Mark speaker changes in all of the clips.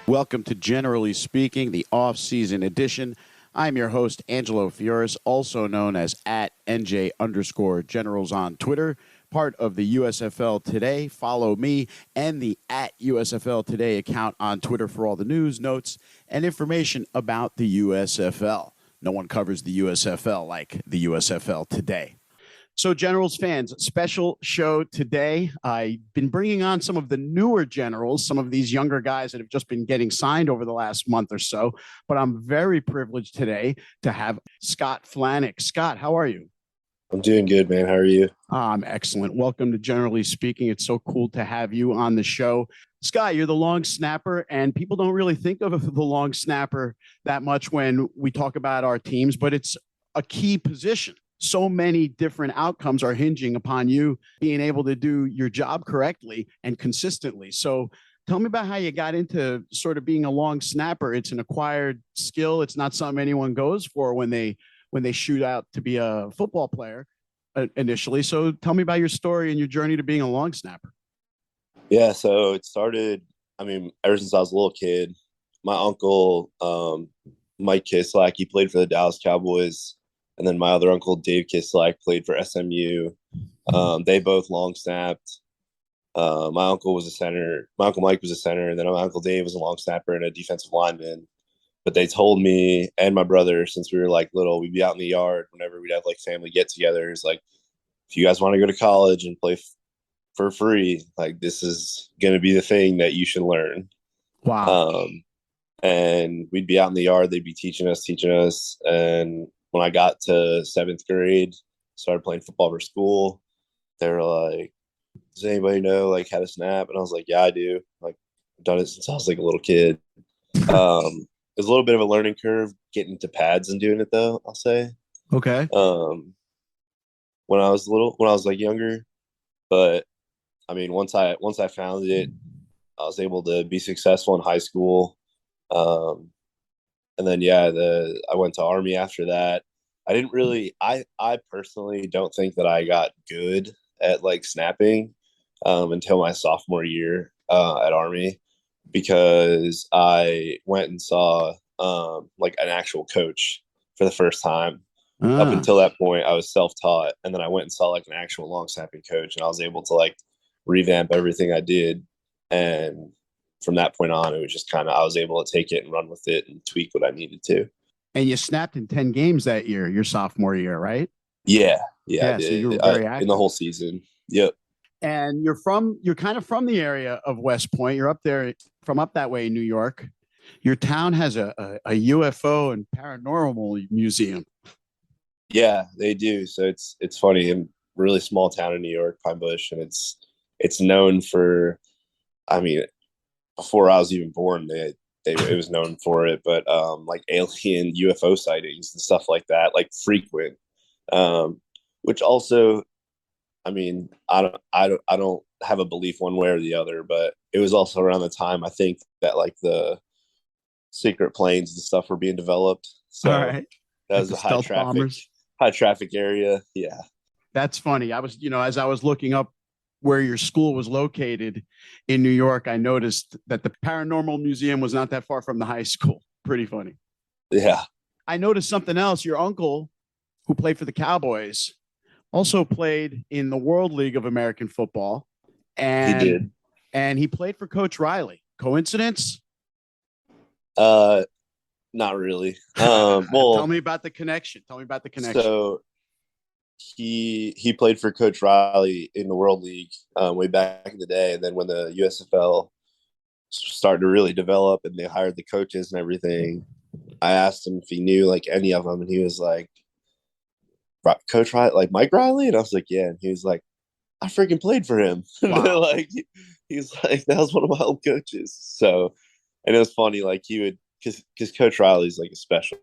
Speaker 1: Welcome to Generally Speaking, the off-season edition. I'm your host, Angelo Fioris, also known as @NJ_Generals on Twitter, part of the USFL Today. Follow me and the @USFL Today account on Twitter for all the news, notes, and information about the USFL. No one covers the USFL like the USFL Today. So, Generals fans, special show today. I've been bringing on some of the newer Generals, some of these younger guys that have just been getting signed over the last month or so. But I'm very privileged today to have Scott Flanick. Scott, how are you?
Speaker 2: I'm doing good, man. How are you?
Speaker 1: I'm excellent. Welcome to Generally Speaking. It's so cool to have you on the show. Scott, you're the long snapper, and people don't really think of the long snapper that much when we talk about our teams, but it's a key position. So many different outcomes are hinging upon you being able to do your job correctly and consistently. So tell me about how you got into sort of being a long snapper. It's an acquired skill. It's not something anyone goes for when they shoot out to be a football player initially. So tell me about your story and your journey to being a long snapper.
Speaker 2: Yeah, so it started, ever since I was a little kid. My uncle, Mike Kislak, he played for the Dallas Cowboys. And then my other uncle, Dave Kislak, played for SMU. They both long snapped. My uncle was a center. My uncle Mike was a center. And then my uncle Dave was a long snapper and a defensive lineman. But they told me and my brother, since we were like little, we'd be out in the yard whenever we'd have like family get-togethers. Like, if you guys want to go to college and play for free, like, this is going to be the thing that you should learn.
Speaker 1: Wow.
Speaker 2: And we'd be out in the yard. They'd be teaching us. And when I got to 7th grade, started playing football for school, they were like, does anybody know like how to snap? And I was like, yeah, I do. Like, I've done it since I was like a little kid. It was a little bit of a learning curve getting to pads and doing it, though, I'll say.
Speaker 1: Okay.
Speaker 2: When I was like younger, but once I found it, I was able to be successful in high school. And then I went to Army after that. I personally don't think that I got good at like snapping until my sophomore year at Army, because I went and saw like an actual coach for the first time. Up until that point, I was self-taught, and then I went and saw like an actual long snapping coach, and I was able to like revamp everything I did. And from that point on, it was just kind of, I was able to take it and run with it and tweak what I needed to.
Speaker 1: And you snapped in 10 games that year, your sophomore year, right?
Speaker 2: Yeah, I
Speaker 1: Yeah. So you were
Speaker 2: did.
Speaker 1: very active
Speaker 2: In the whole season. Yep.
Speaker 1: and you're kind of from the area of West Point. You're up there from up that way in New York. Your town has a UFO and paranormal museum.
Speaker 2: Yeah, they do. So it's funny. In a really small town in New York, Pine Bush, and it's known for, I mean, before I was even born, it was known for it, but like alien UFO sightings and stuff like that, like frequent. Which also, I don't have a belief one way or the other, but it was also around the time I think that like the secret planes and stuff were being developed.
Speaker 1: All
Speaker 2: So
Speaker 1: right.
Speaker 2: that
Speaker 1: Like
Speaker 2: was
Speaker 1: the
Speaker 2: a
Speaker 1: stealth bombers.
Speaker 2: high traffic area. Yeah.
Speaker 1: That's funny. I was, as I was looking up where your school was located in New York, I noticed that the paranormal museum was not that far from the high school. Pretty funny.
Speaker 2: Yeah.
Speaker 1: I noticed something else. Your uncle, who played for the Cowboys, also played in the World League of American Football,
Speaker 2: He
Speaker 1: and
Speaker 2: did.
Speaker 1: he played for Coach Riley. Coincidence?
Speaker 2: Uh Not really.
Speaker 1: Tell
Speaker 2: Well,
Speaker 1: me about the connection. Tell me about the connection.
Speaker 2: so he played for Coach Riley in the World League way back in the day, and then when the USFL started to really develop and they hired the coaches and everything, I asked him if he knew like any of them, and he was like, Coach Riley, like Mike Riley, and I was like, yeah, and he was like, I freaking played for him.
Speaker 1: Wow.
Speaker 2: Like, he's like, that was one of my old coaches. So, and it was funny, like he would, because Coach Riley's like a special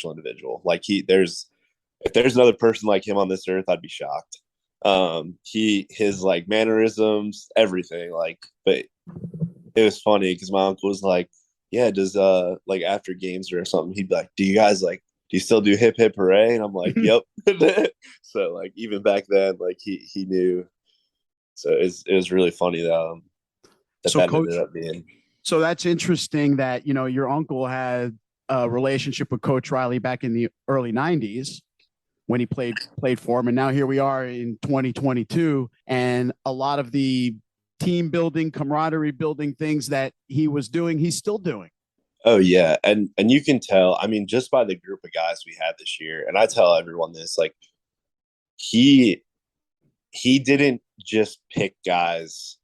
Speaker 2: individual. Like if there's another person like him on this earth, I'd be shocked. His like mannerisms, everything. Like, but it was funny because my uncle was like, yeah, does like after games or something, he'd be like, do you still do hip hip hooray? And I'm like, yep. So like even back then, like he knew. So it was really funny that
Speaker 1: So
Speaker 2: ended
Speaker 1: coach
Speaker 2: up being.
Speaker 1: So that's interesting that, your uncle had a relationship with Coach Riley back in the early 90s when he played for him. And now here we are in 2022. And a lot of the team building, camaraderie building things that he was doing, he's still doing.
Speaker 2: Oh yeah, and you can tell. I mean, just by the group of guys we had this year, and I tell everyone this, like he he didn't just pick guys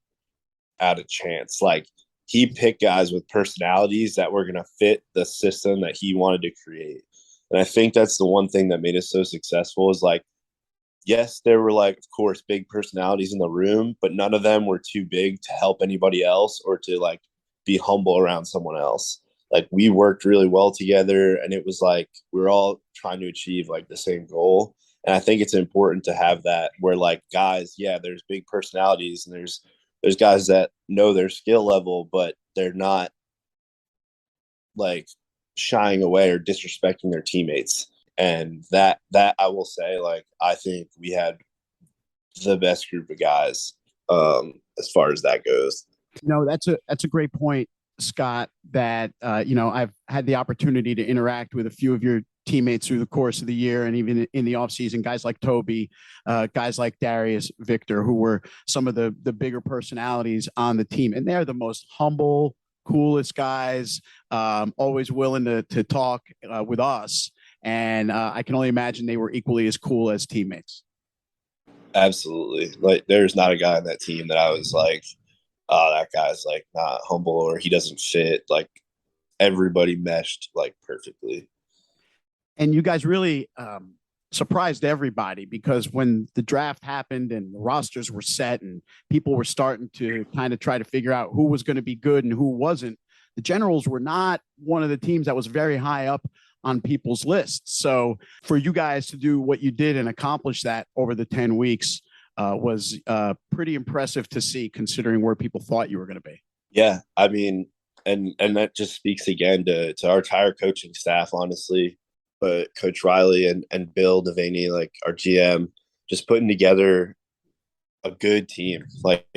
Speaker 2: out of chance. Like he picked guys with personalities that were going to fit the system that he wanted to create. And I think that's the one thing that made us so successful is like, yes, there were like, of course, big personalities in the room, but none of them were too big to help anybody else or to like be humble around someone else. Like we worked really well together and it was like we are all trying to achieve like the same goal. And I think it's important to have that where like guys, yeah, there's big personalities and there's guys that know their skill level, but they're not like shying away or disrespecting their teammates. And that I will say, like, I think we had the best group of guys as far as that goes.
Speaker 1: No, that's a great point, Scott. That I've had the opportunity to interact with a few of your teammates through the course of the year, and even in the offseason, guys like Toby, guys like Darius, Victor, who were some of the bigger personalities on the team, and they're the most humble, coolest guys, always willing to talk with us. And I can only imagine they were equally as cool as teammates.
Speaker 2: Absolutely. Like, there's not a guy on that team that I was like, oh, that guy's like not humble or he doesn't fit. Like, everybody meshed like perfectly.
Speaker 1: And you guys really surprised everybody because when the draft happened and the rosters were set and people were starting to kind of try to figure out who was going to be good and who wasn't, the Generals were not one of the teams that was very high up on people's lists. So for you guys to do what you did and accomplish that over the 10 weeks was pretty impressive to see, considering where people thought you were going to be.
Speaker 2: Yeah. I mean, and that just speaks again to our entire coaching staff, honestly. But Coach Riley and Bill Devaney, like our GM, just putting together a good team, like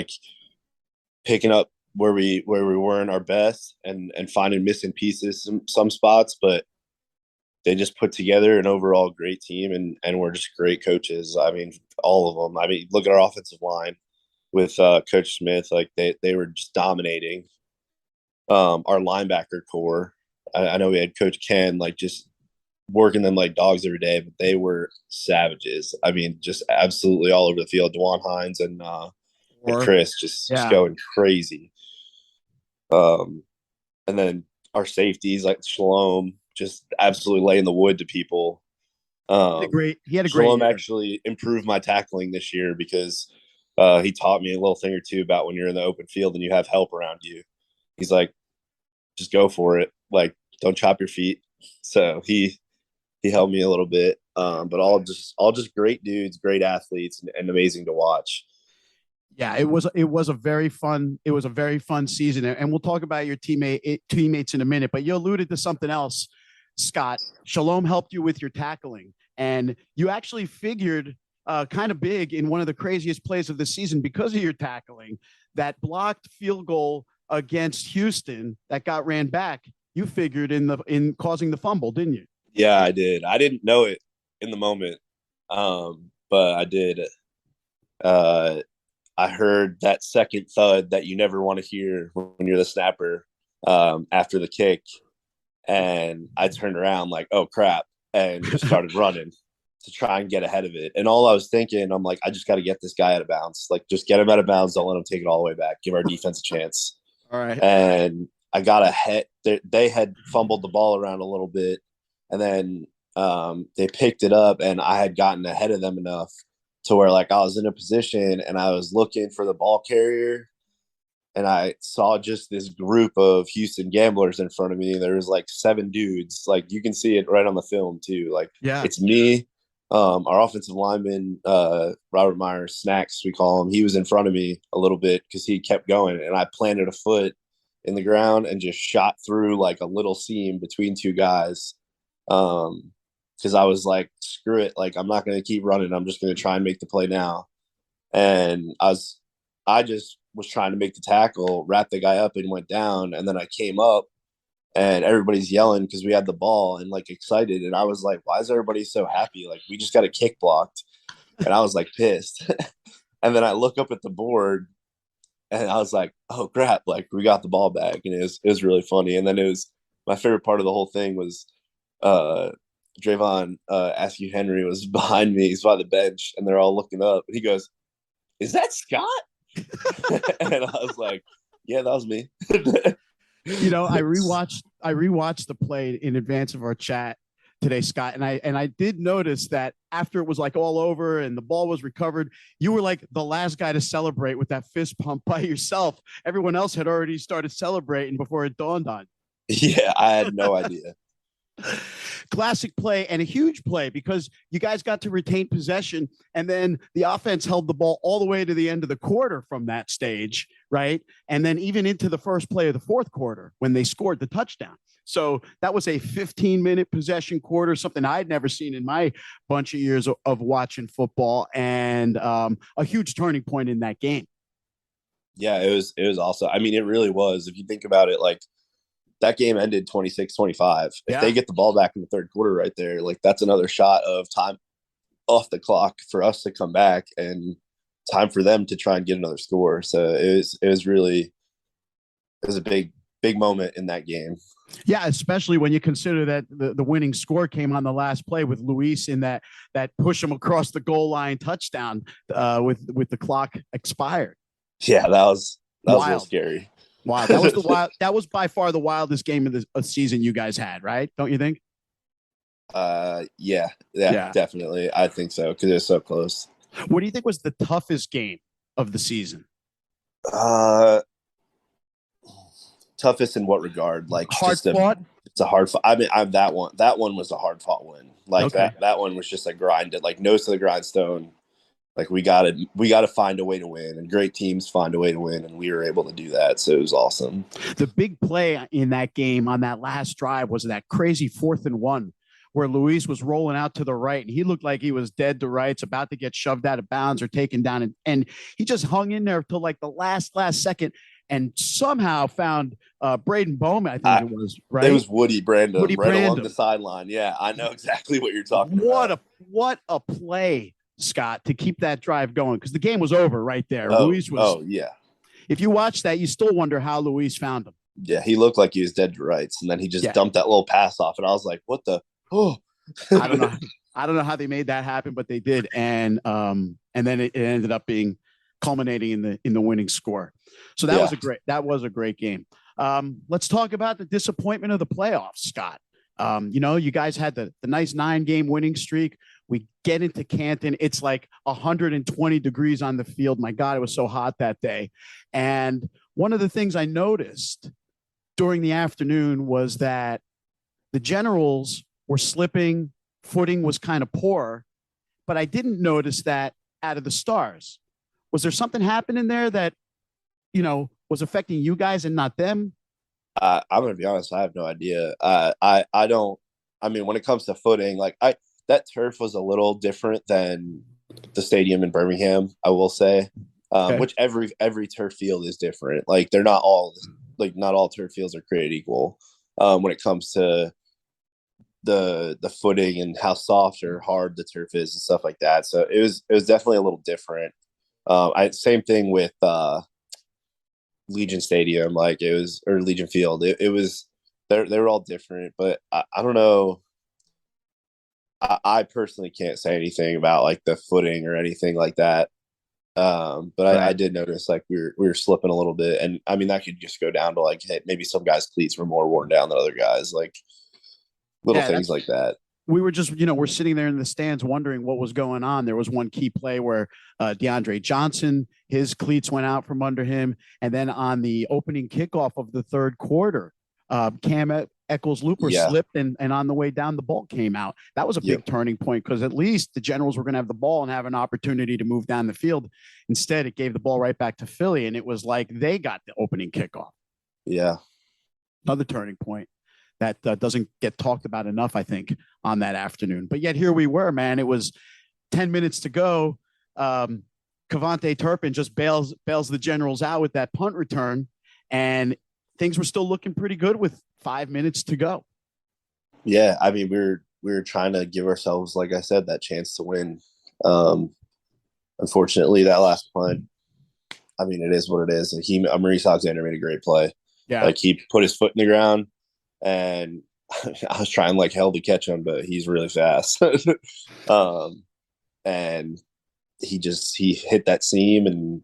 Speaker 2: picking up where we weren't our best and finding missing pieces some spots, but they just put together an overall great team and we're just great coaches. I mean, all of them. I mean, look at our offensive line with Coach Smith, like they were just dominating. Our linebacker core. I know we had Coach Ken, like just working them like dogs every day, but they were savages. I mean, just absolutely all over the field. Dewan Hines and
Speaker 1: Or
Speaker 2: Chris just
Speaker 1: yeah,
Speaker 2: going crazy. Um, and then our safeties like Shalom just absolutely laying the wood to people.
Speaker 1: he had a great
Speaker 2: Shalom
Speaker 1: year.
Speaker 2: actually improved my tackling this year because he taught me a little thing or two about when you're in the open field and you have help around you. He's like, just go for it. Like, don't chop your feet. So he helped me a little bit. But all just great dudes, great athletes, and amazing to watch.
Speaker 1: Yeah, it was a very fun season, and we'll talk about your teammates in a minute. But you alluded to something else, Scott. Shalom helped you with your tackling, and you actually figured kind of big in one of the craziest plays of the season because of your tackling, that blocked field goal against Houston that got ran back. You figured in causing the fumble, didn't you?
Speaker 2: Yeah, I did. I didn't know it in the moment, but I did. Uh, I heard that second thud that you never want to hear when you're the snapper after the kick, and I turned around like, oh crap, and just started running to try and get ahead of it. And all I was thinking, I'm like, I just got to get this guy out of bounds. Like, just get him out of bounds. Don't let him take it all the way back. Give our defense a chance.
Speaker 1: All right.
Speaker 2: And I got ahead. They had fumbled the ball around a little bit, and then they picked it up, and I had gotten ahead of them enough to where like I was in a position and I was looking for the ball carrier and I saw just this group of Houston Gamblers in front of me. There was like 7 dudes. Like you can see it right on the film too. Like
Speaker 1: Yeah.
Speaker 2: it's me, our offensive lineman, Robert Myers, Snacks, we call him. He was in front of me a little bit because he kept going, and I planted a foot in the ground and just shot through like a little seam between 2 guys. Because I was like, screw it, like I'm not going to keep running. I'm just going to try and make the play now. And I just was trying to make the tackle, wrapped the guy up and went down. And then I came up and everybody's yelling because we had the ball and like excited. And I was like, why is everybody so happy? Like we just got a kick blocked. And I was like pissed. And then I look up at the board and I was like, oh crap, like we got the ball back. And it was really funny. And then it was my favorite part of the whole thing was Drayvon Askew Henry was behind me. He's by the bench and they're all looking up. And he goes, is that Scott? And I was like, yeah, that was me.
Speaker 1: You know, I rewatched the play in advance of our chat today, Scott, and I did notice that after it was like all over and the ball was recovered, you were like the last guy to celebrate with that fist pump by yourself. Everyone else had already started celebrating before it dawned on.
Speaker 2: Yeah, I had no idea.
Speaker 1: Classic play and a huge play because you guys got to retain possession and then the offense held the ball all the way to the end of the quarter from that stage, right? And then even into the first play of the fourth quarter when they scored the touchdown. So that was a 15-minute possession quarter, something I'd never seen in my bunch of years of watching football, and a huge turning point in that game.
Speaker 2: Yeah, it was awesome. I mean, it really was. If you think about it, like that game ended 26-25. If they get the ball back in the third quarter right there, like that's another shot of time off the clock for us to come back and time for them to try and get another score. So it was a big moment in that game.
Speaker 1: Yeah, especially when you consider that the winning score came on the last play with Luis in that push him across the goal line touchdown with the clock expired.
Speaker 2: Yeah, that was a little scary.
Speaker 1: Wow, that was by far the wildest game of the season you guys had, right? Don't you think?
Speaker 2: Yeah, definitely. I think so because it was so close.
Speaker 1: What do you think was the toughest game of the season?
Speaker 2: Toughest in what regard? Like
Speaker 1: hard fought.
Speaker 2: It's a hard. I mean, that one was a hard fought win. Like that one was just a grinded, like nose to the grindstone. Like we got to find a way to win, and great teams find a way to win, and we were able to do that. So it was awesome.
Speaker 1: The big play in that game on that last drive was that crazy 4th and 1 where Luis was rolling out to the right and he looked like he was dead to rights, about to get shoved out of bounds or taken down. And he just hung in there till like the last second and somehow found Braden Bowman, I think it was, right?
Speaker 2: It was Woody Brandon along the sideline. Yeah, I know exactly what you're talking about.
Speaker 1: What a play, Scott, to keep that drive going because the game was over right there.
Speaker 2: Luis was. Oh, yeah.
Speaker 1: If you watch that, you still wonder how Luis found him.
Speaker 2: Yeah, he looked like he was dead to rights, and then he just dumped that little pass off, and I was like, "What the? Oh,
Speaker 1: I don't know. I don't know how they made that happen, but they did, and then it ended up being culminating in the winning score. So that was a great game. Let's talk about the disappointment of the playoffs, Scott. You guys had the nice 9-game winning streak. We get into Canton. It's like 120 degrees on the field. My God, it was so hot that day. And one of the things I noticed during the afternoon was that the Generals were slipping. Footing was kind of poor, but I didn't notice that out of the Stars. Was there something happening there that, was affecting you guys and not them?
Speaker 2: I'm going to be honest. I have no idea. I don't. I mean, when it comes to footing, that turf was a little different than the stadium in Birmingham. I will say, which every turf field is different. Like they're not all not all turf fields are created equal. When it comes to the footing and how soft or hard the turf is and stuff like that. So it was definitely a little different. Same thing with Legion Stadium, or Legion Field. It was they were all different, but I don't know. I personally can't say anything about like the footing or anything like that. But I did notice like we were slipping a little bit, and I mean that could just go down to like, hey, maybe some guys' cleats were more worn down than other guys, like little things like that.
Speaker 1: We were just, we're sitting there in the stands wondering what was going on. There was one key play where DeAndre Johnson, his cleats went out from under him. And then on the opening kickoff of the third quarter, Cam Eccles Looper slipped and on the way down, the ball came out. That was a big turning point because at least the Generals were going to have the ball and have an opportunity to move down the field. Instead, it gave the ball right back to Philly, and it was like they got the opening kickoff.
Speaker 2: Yeah.
Speaker 1: Another turning point that doesn't get talked about enough, I think, on that afternoon. But yet here we were, man. It was 10 minutes to go. Cavante Turpin just bails the Generals out with that punt return, and things were still looking pretty good with 5 minutes to go.
Speaker 2: Yeah, I mean, we were trying to give ourselves, like I said, that chance to win. Unfortunately, that last punt, I mean, it is what it is. And Maurice Alexander made a great play.
Speaker 1: Yeah.
Speaker 2: Like, he put his foot in the ground, and I was trying like hell to catch him, but he's really fast. And he hit that seam, and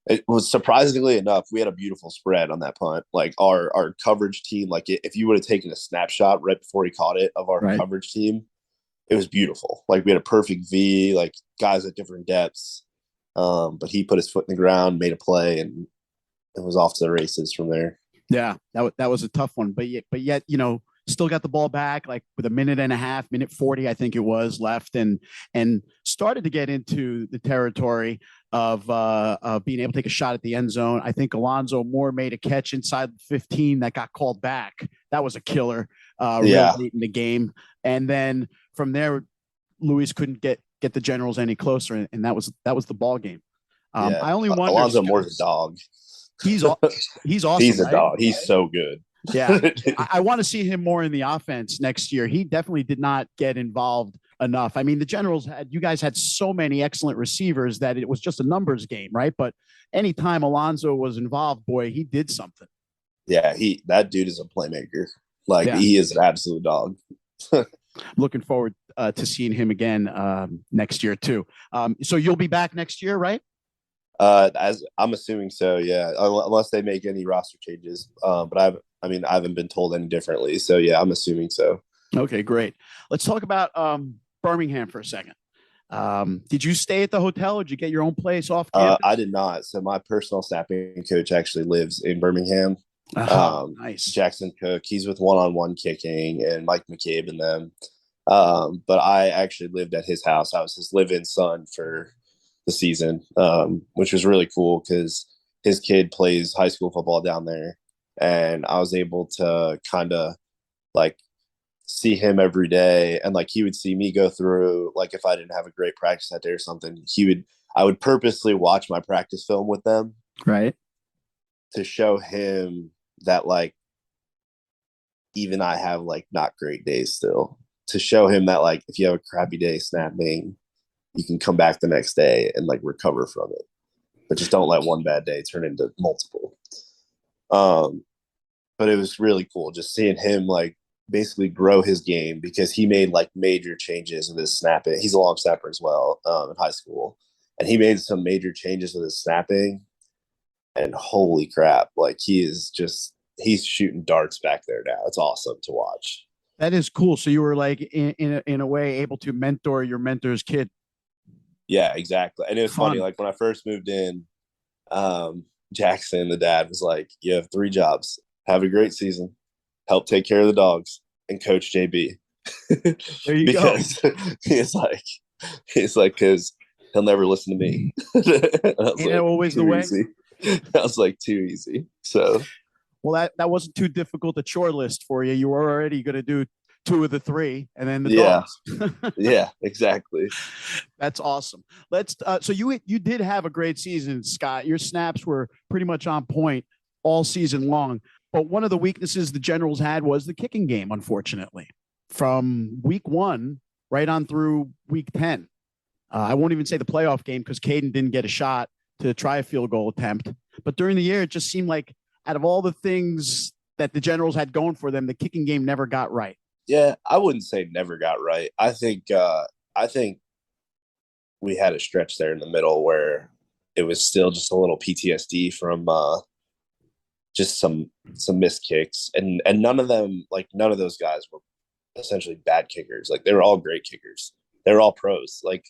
Speaker 2: it was, surprisingly enough, we had a beautiful spread on that punt. Like, our coverage team, like, if you would have taken a snapshot right before he caught it of our coverage team, it was beautiful. Like, we had a perfect V, like guys at different depths. But he put his foot in the ground, made a play, and it was off to the races from there.
Speaker 1: Yeah, that was a tough one, but yet, still got the ball back, like with a minute and a half, minute 40, I think it was left, and started to get into the territory of being able to take a shot at the end zone. I think Alonzo Moore made a catch inside 15 that got called back. That was a killer, real late in the game. And then from there, Luis couldn't get the Generals any closer, and that was the ball game. I only wonder.
Speaker 2: Alonzo Moore's a dog.
Speaker 1: He's awesome.
Speaker 2: He's a dog. He's so good.
Speaker 1: Yeah, I want to see him more in the offense next year. He definitely did not get involved enough. I mean, the Generals you guys had so many excellent receivers that it was just a numbers game, right? But anytime Alonzo was involved, boy, he did something.
Speaker 2: Yeah, that dude is a playmaker. Like, he is an absolute dog.
Speaker 1: Looking forward to seeing him again next year too. So you'll be back next year, right?
Speaker 2: As I'm assuming so, yeah. Unless they make any roster changes. But I haven't been told any differently. So yeah, I'm assuming so.
Speaker 1: Okay, great. Let's talk about Birmingham for a second. Did you stay at the hotel, or did you get your own place off campus?
Speaker 2: I did not. So my personal snapping coach actually lives in Birmingham.
Speaker 1: Nice.
Speaker 2: Jackson Cook. He's with one-on-one kicking, and Mike McCabe and them. But I actually lived at his house. I was his live-in son for the season, which was really cool because his kid plays high school football down there, and I was able to kind of like see him every day, and like he would see me go through, like if I didn't have a great practice that day or something, I would purposely watch my practice film with them,
Speaker 1: right,
Speaker 2: to show him that like even I have like not great days still, to show him that like if you have a crappy day snapping, you can come back the next day and like recover from it, but just don't let one bad day turn into multiple. But it was really cool just seeing him like basically grow his game, because he made like major changes with his snapping. He's a long snapper as well in high school, and he made some major changes with his snapping, and holy crap, like he's shooting darts back there now. It's awesome to watch.
Speaker 1: That is cool. So you were like in a way able to mentor your mentor's kid.
Speaker 2: Yeah, exactly. And it was funny, like when I first moved in, Jackson, the dad, was like, you have 3 jobs: have a great season, help take care of the dogs, and coach JB.
Speaker 1: There you go.
Speaker 2: He's like, because he'll never listen to me.
Speaker 1: Ain't like, always the way?
Speaker 2: Easy. I was like, too easy. So,
Speaker 1: well, that wasn't too difficult a chore list for you. You were already going to do 2 of the 3, and then the dogs.
Speaker 2: Yeah, exactly.
Speaker 1: That's awesome. So you did have a great season, Scott. Your snaps were pretty much on point all season long. But one of the weaknesses the Generals had was the kicking game, unfortunately, from week 1 right on through week 10. I won't even say the playoff game, because Caden didn't get a shot to try a field goal attempt. But during the year, it just seemed like out of all the things that the Generals had going for them, the kicking game never got right.
Speaker 2: Yeah, I wouldn't say never got right. I think we had a stretch there in the middle where it was still just a little PTSD from just some missed kicks, and none of those guys were essentially bad kickers. Like, they were all great kickers. They were all pros. Like,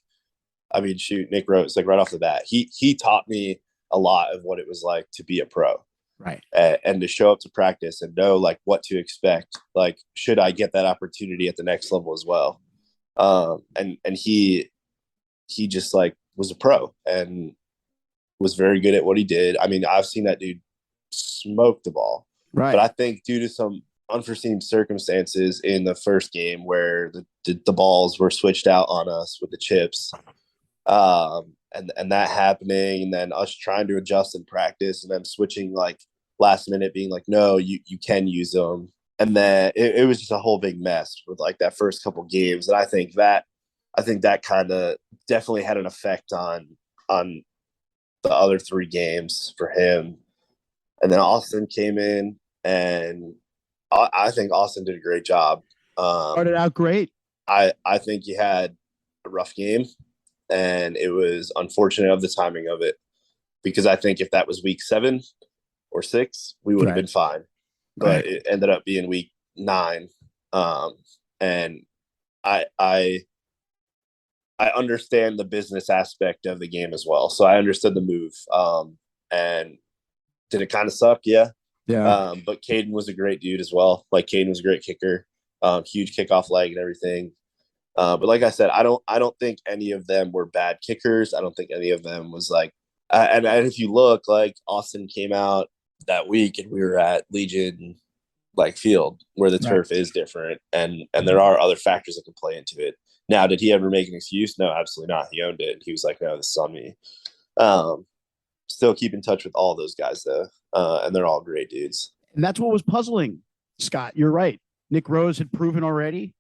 Speaker 2: I mean, shoot, Nick Rose, like right off the bat, he taught me a lot of what it was like to be a pro.
Speaker 1: Right.
Speaker 2: And to show up to practice and know like what to expect. Like, should I get that opportunity at the next level as well? And he just like was a pro and was very good at what he did. I mean, I've seen that dude smoke the ball.
Speaker 1: Right.
Speaker 2: But I think due to some unforeseen circumstances in the first game where the balls were switched out on us with the chips, And that happening, and then us trying to adjust in practice, and then switching like last minute, being like, no, you can use them, and then it was just a whole big mess with like that first couple games, and I think that kind of definitely had an effect on the other three games for him, and then Austin came in, and I think Austin did a great job.
Speaker 1: Started out great.
Speaker 2: I think he had a rough game, and it was unfortunate of the timing of it, because I think if that was week 7 or 6, we would have
Speaker 1: Right.
Speaker 2: been fine. But
Speaker 1: Right.
Speaker 2: it ended up being week 9, and I I I understand the business aspect of the game as well, so I understood the move. And did it kind of suck? Yeah.
Speaker 1: Yeah.
Speaker 2: But Caden was a great dude as well. Like Caden was a great kicker, huge kickoff leg and everything. But like I said, I don't think any of them were bad kickers. I don't think any of them was like, and if you look, like Austin came out that week, and we were at Legion like field where the
Speaker 1: Right.
Speaker 2: turf is different, and there are other factors that can play into it. Now, did he ever make an excuse? No, absolutely not. He owned it. He was like, no, this is on me. Um, Still keep in touch with all those guys though, and they're all great dudes.
Speaker 1: And that's what was puzzling, Scott. You're right. Nick Rose had proven already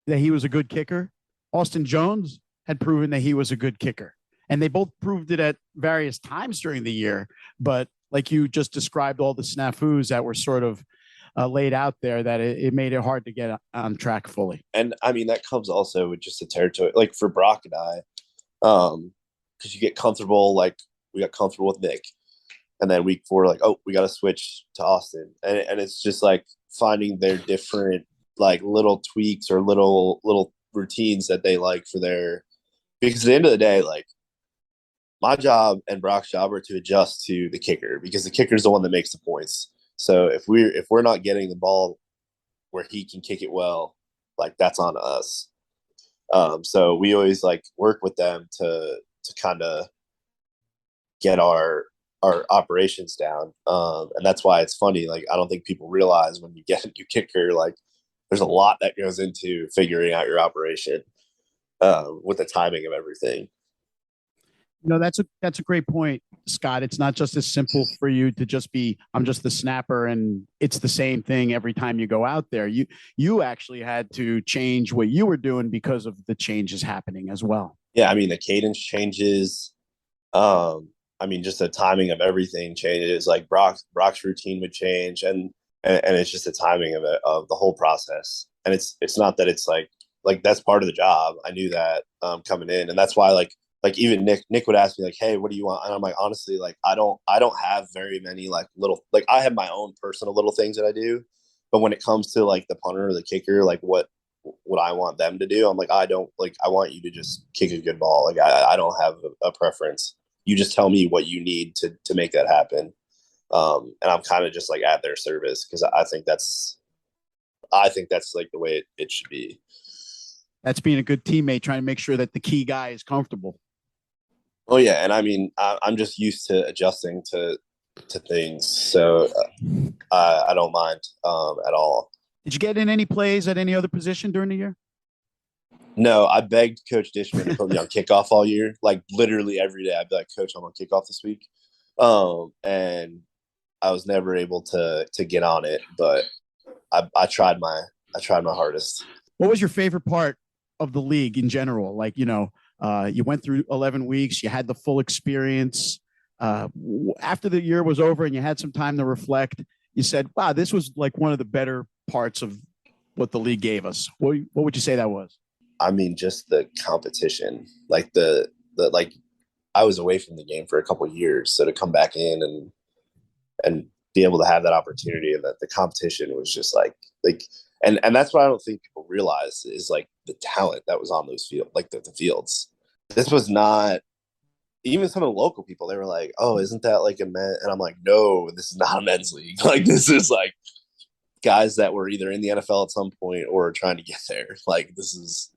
Speaker 1: that he was a good kicker. Austin Jones had proven that he was a good kicker. And they both proved it at various times during the year. But like you just described, all the snafus that were sort of laid out there, that it made it hard to get on track fully.
Speaker 2: And I mean, that comes also with just the territory. Like for Brock and I, because you get comfortable. Like we got comfortable with Nick, and then week 4, like, oh, we got to switch to Austin, and it's just like finding their different like little tweaks or little routines that they like for their. Because at the end of the day, like my job and Brock's job are to adjust to the kicker, because the kicker is the one that makes the points. So if we're not getting the ball where he can kick it well, like that's on us. So we always like work with them to kind of get our operations down. And that's why it's funny. Like I don't think people realize when you get a new kicker, like there's a lot that goes into figuring out your operation, with the timing of everything.
Speaker 1: No, that's a great point, Scott. It's not just as simple for you to just be I'm just the snapper and it's the same thing every time you go out there. You actually had to change what you were doing because of the changes happening as well.
Speaker 2: Yeah, I mean the cadence changes. Um, I mean just the timing of everything changes. Like Brock's routine would change, and it's just the timing of it, of the whole process. And it's not that it's like that's part of the job. I knew that, coming in, and that's why like even Nick would ask me like, hey, what do you want? And I'm like, honestly, like I don't have very many like little, like I have my own personal little things that I do, but when it comes to like the punter or the kicker, like what I want them to do, I'm like, I don't like, I want you to just kick a good ball. Like I don't have a preference. You just tell me what you need to make that happen. And I'm kind of just like at their service, because I think that's like the way it should be.
Speaker 1: That's being a good teammate, trying to make sure that the key guy is comfortable.
Speaker 2: Oh yeah, and I mean I'm just used to adjusting to things, so I don't mind, at all.
Speaker 1: Did you get in any plays at any other position during the year?
Speaker 2: No, I begged Coach Dishman to put me on kickoff all year, like literally every day. I'd be like, Coach, I'm on kickoff this week, and I was never able to get on it, but I tried my hardest.
Speaker 1: What was your favorite part of the league in general? Like, you went through 11 weeks, you had the full experience. After the year was over and you had some time to reflect, you said, wow, this was like one of the better parts of what the league gave us. What would you say that was?
Speaker 2: I mean, just the competition, like the like I was away from the game for a couple of years, so to come back in and be able to have that opportunity, and that the competition was just like and that's what I don't think people realize is like the talent that was on those fields, like the fields. This was not, even some of the local people, they were like, oh, isn't that like a men? And I'm like, no, this is not a men's league. Like this is like guys that were either in the NFL at some point or trying to get there. Like this is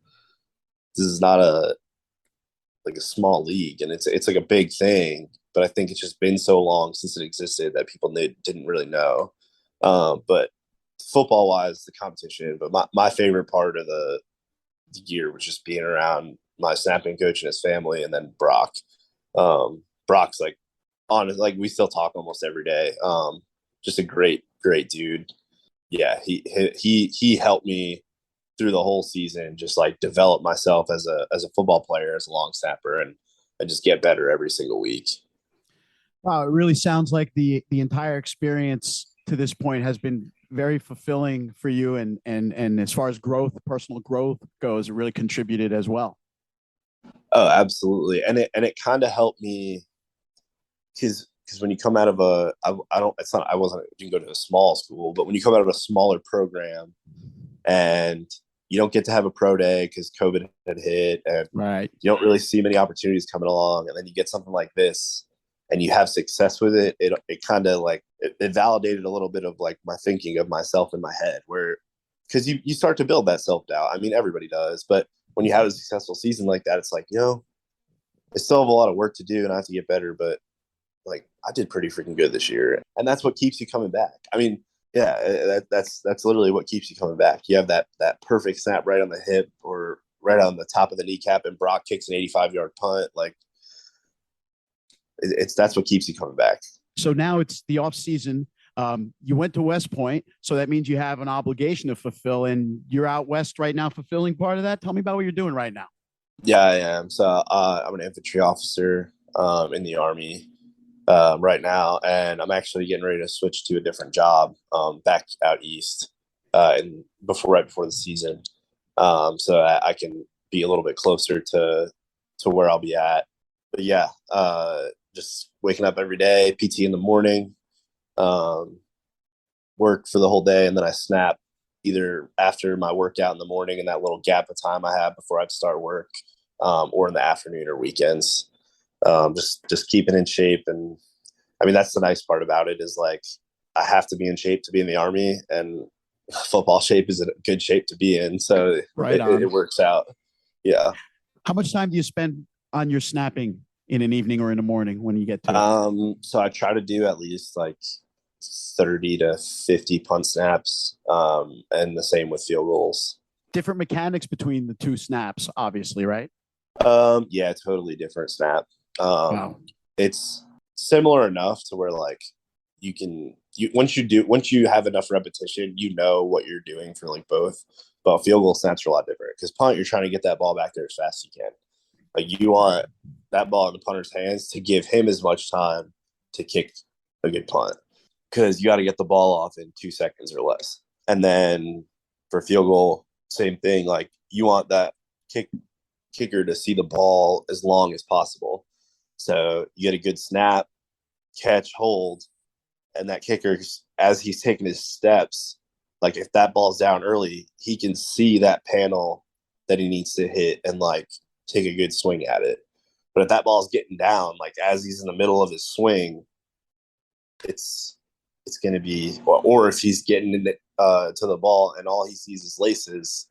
Speaker 2: not a like a small league, and it's like a big thing. But I think it's just been so long since it existed that people didn't really know. But football wise, the competition. But my favorite part of the year was just being around my snapping coach and his family, and then Brock. Brock's like honest, like we still talk almost every day. Just a great dude. Yeah, he helped me through the whole season, just like develop myself as a football player, as a long snapper, and just get better every single week.
Speaker 1: Wow, it really sounds like the entire experience to this point has been very fulfilling for you, and as far as growth, personal growth goes, it really contributed as well.
Speaker 2: Oh, absolutely, and it kind of helped me because when you come out of I don't, it's not, I wasn't, you can go to a small school, but when you come out of a smaller program and you don't get to have a pro day because COVID had hit, and
Speaker 1: right,
Speaker 2: you don't really see many opportunities coming along, and then you get something like this and you have success with it, it kind of like it validated a little bit of like my thinking of myself in my head, where because you start to build that self-doubt. I mean, everybody does, but when you have a successful season like that, it's like, I still have a lot of work to do and I have to get better, but like I did pretty freaking good this year, and that's what keeps you coming back. I mean, yeah, that's literally what keeps you coming back. You have that perfect snap right on the hip or right on the top of the kneecap, and Brock kicks an 85-yard punt. Like that's what keeps you coming back.
Speaker 1: So now it's the off season. You went to West Point, so that means you have an obligation to fulfill, and you're out west right now fulfilling part of that. Tell me about what you're doing right now.
Speaker 2: Yeah, I am. So I'm an infantry officer in the Army right now, and I'm actually getting ready to switch to a different job back out east and right before the season, so I can be a little bit closer to where I'll be at. But yeah, just waking up every day, PT in the morning, work for the whole day, and then I snap either after my workout in the morning and that little gap of time I have before I start work, or in the afternoon or weekends. Just keeping in shape. And I mean, that's the nice part about it, is like I have to be in shape to be in the Army, and football shape is a good shape to be in. So it works out. Yeah.
Speaker 1: How much time do you spend on your snapping in an evening or in the morning when you get to it?
Speaker 2: So I try to do at least like 30 to 50 punt snaps, and the same with field goals.
Speaker 1: Different mechanics between the two snaps, obviously, right?
Speaker 2: Yeah, totally different snap.
Speaker 1: Wow.
Speaker 2: It's similar enough to where like once you have enough repetition, you know what you're doing for like both. But field goal snaps are a lot different, because punt, you're trying to get that ball back there as fast as you can. Like you want that ball in the punter's hands to give him as much time to kick a good punt, because you got to get the ball off in 2 seconds or less. And then for field goal, same thing. Like you want that kicker to see the ball as long as possible. So you get a good snap, catch, hold, and that kicker, as he's taking his steps, like if that ball's down early, he can see that panel that he needs to hit and like take a good swing at it. But if that ball's getting down, like as he's in the middle of his swing, it's going to be, or if he's getting in to the ball and all he sees is laces,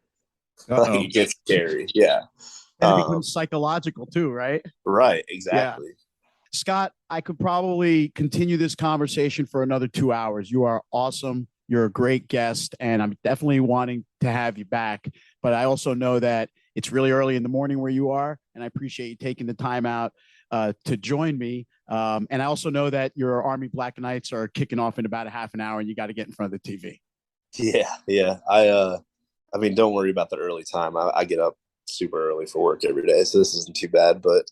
Speaker 2: like it gets scary. Yeah.
Speaker 1: And it becomes psychological too, right?
Speaker 2: Right. Exactly.
Speaker 1: Yeah. Scott, I could probably continue this conversation for another 2 hours. You are awesome. You're a great guest, and I'm definitely wanting to have you back. But I also know that it's really early in the morning where you are, and I appreciate you taking the time out to join me. And I also know that your Army Black Knights are kicking off in about a half an hour, and you got to get in front of the TV.
Speaker 2: Yeah. I mean, don't worry about the early time. I get up super early for work every day, so this isn't too bad. But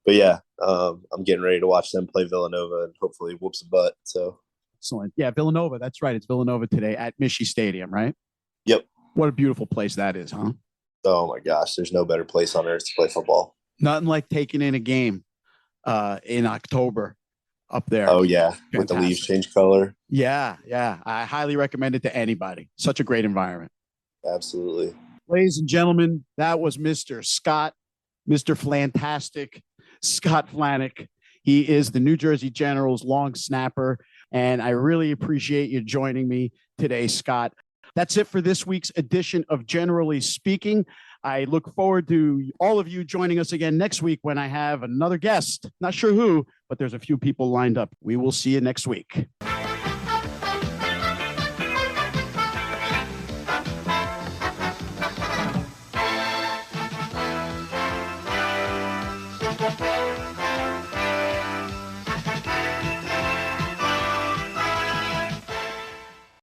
Speaker 2: yeah, I'm getting ready to watch them play Villanova and hopefully whoop some butt. So
Speaker 1: excellent. Yeah, Villanova. That's right. It's Villanova today at Michie Stadium, right?
Speaker 2: Yep.
Speaker 1: What a beautiful place that is, huh?
Speaker 2: Oh my gosh, there's no better place on earth to play football.
Speaker 1: Nothing like taking in a game in October up there.
Speaker 2: Oh yeah, fantastic. With the leaves change color.
Speaker 1: Yeah. I highly recommend it to anybody. Such a great environment.
Speaker 2: Absolutely.
Speaker 1: Ladies and gentlemen, that was Mr. Scott, Mr. Flantastic, Scott Flanick. He is the New Jersey Generals long snapper, and I really appreciate you joining me today, Scott. That's it for this week's edition of Generally Speaking. I look forward to all of you joining us again next week when I have another guest. Not sure who, but there's a few people lined up. We will see you next week.